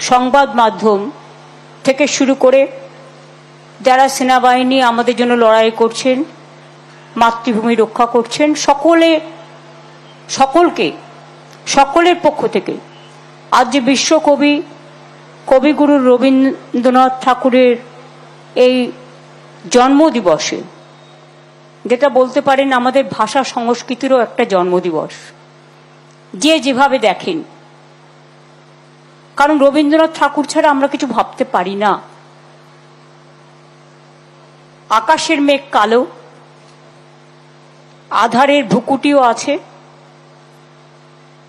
সংবাদ মাধ্যম থেকে শুরু করে যারা সেনাবাহিনী আমাদের জন্য লড়াই করছেন, মাতৃভূমি রক্ষা করছেন, সকলের পক্ষ থেকে আজ যে বিশ্বকবি কবিগুরু রবীন্দ্রনাথ ঠাকুরের এই জন্মদিবসে, যেটা বলতে পারেন আমাদের ভাষা সংস্কৃতিরও একটা জন্মদিবস, যে যেভাবে দেখেন, কারণ রবীন্দ্রনাথ ঠাকুর ছাড়া আমরা কিছু ভাবতে পারি না। আকাশের মেঘ কালো, আধারের ভুকুটিও আছে,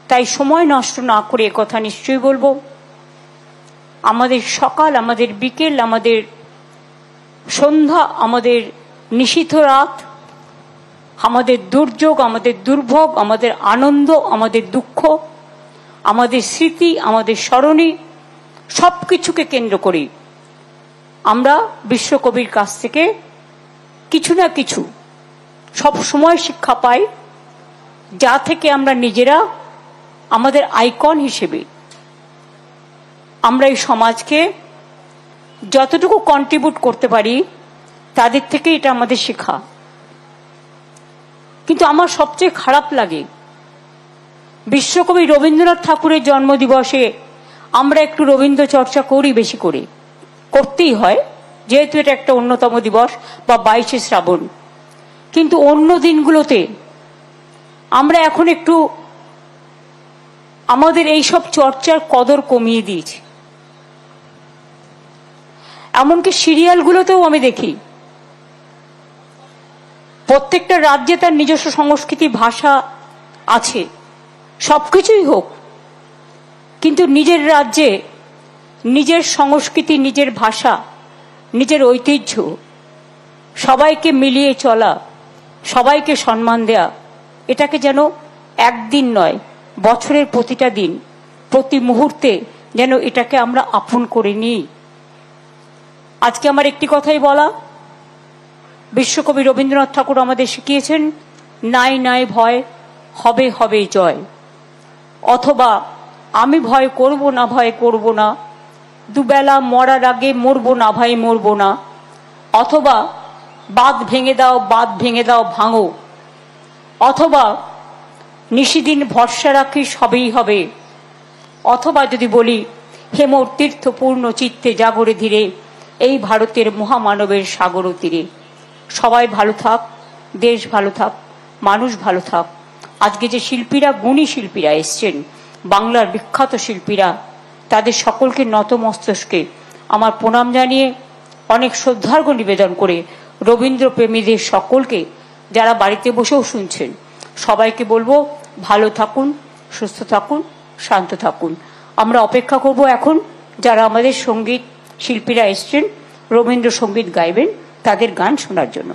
তাই সময় নষ্ট না করে একথা নিশ্চয়ই বলবো, আমাদের সকাল, আমাদের বিকেল, আমাদের সন্ধ্যা, আমাদের নিশীথ রাত, আমাদের দুর্যোগ, আমাদের দুর্ভোগ, আমাদের আনন্দ, আমাদের দুঃখ, আমাদের স্মৃতি, আমাদের স্মরণী, সবকিছুকে কেন্দ্র করে আমরা বিশ্বকবির কাছ থেকে কিছু না কিছু সব সময় শিক্ষা পাই, যা থেকে আমরা নিজেরা আমাদের আইকন হিসেবে আমরা এই সমাজকে যতটুকু কন্ট্রিবিউট করতে পারি, তাদের থেকে এটা আমাদের শেখা। কিন্তু আমার সবচেয়ে খারাপ লাগে, বিশ্বকবি রবীন্দ্রনাথ ঠাকুরের জন্মদিবসে আমরা একটু রবীন্দ্র চর্চা করি, বেশি করে করতেই হয়, যেহেতু এটা একটা অন্যতম দিবস বা 22শে শ্রাবণ। কিন্তু অন্য দিনগুলোতে আমরা এখন একটু আমাদের এইসব চর্চার কদর কমিয়ে দিয়েছি। এমনকি সিরিয়ালগুলোতেও আমি দেখি প্রত্যেকটা রাজ্যে তার নিজস্ব সংস্কৃতি, ভাষা আছে, সবকিছুই হোক, কিন্তু নিজের রাজ্যে নিজের সংস্কৃতি, নিজের ভাষা, নিজের ঐতিহ্য, সবাইকে মিলিয়ে চলা, সবাইকে সম্মান দেয়া, এটাকে যেন একদিন নয়, বছরের প্রতিটা দিন, প্রতি মুহূর্তে যেন এটাকে আমরা আপন করে নিই। আজকে আমার একটি কথাই বলা, বিশ্বকবি রবীন্দ্রনাথ ঠাকুর আমাদের শিখিয়েছেন, নাই নাই ভয়, হবে হবে জয়। অথবা আমি ভয় করব না, ভয় করব না, দুবেলা মরার আগে মরবো না ভাই, মরবো না। অথবা বাঁধ ভেঙে দাও, বাঁধ ভেঙে দাও, ভাঙো। অথবা নিশিদিন ভরসা রাখি, সবেই হবে। অথবা যদি বলি, হেমর তীর্থপূর্ণ চিত্তে জাগরে ধীরে, এই ভারতের মহামানবের সাগর তীরে। সবাই ভালো থাক, দেশ ভালো থাক, মানুষ ভালো থাক। আজকে যে শিল্পীরা, গুণী শিল্পীরা এসছেন, বাংলার বিখ্যাত শিল্পীরা, তাদের সকলকে নত মস্তকে আমার প্রণাম জানিয়ে, অনেক শ্রদ্ধার্ঘ্য নিবেদন করে, রবীন্দ্র প্রেমীদের সকলকে, যারা বাড়িতে বসেও শুনছেন, সবাইকে বলবো ভালো থাকুন, সুস্থ থাকুন, শান্ত থাকুন। আমরা অপেক্ষা করব এখন যারা আমাদের সঙ্গীত শিল্পীরা এসছেন, রবীন্দ্রসঙ্গীত গাইবেন, তাদের গান শোনার জন্য।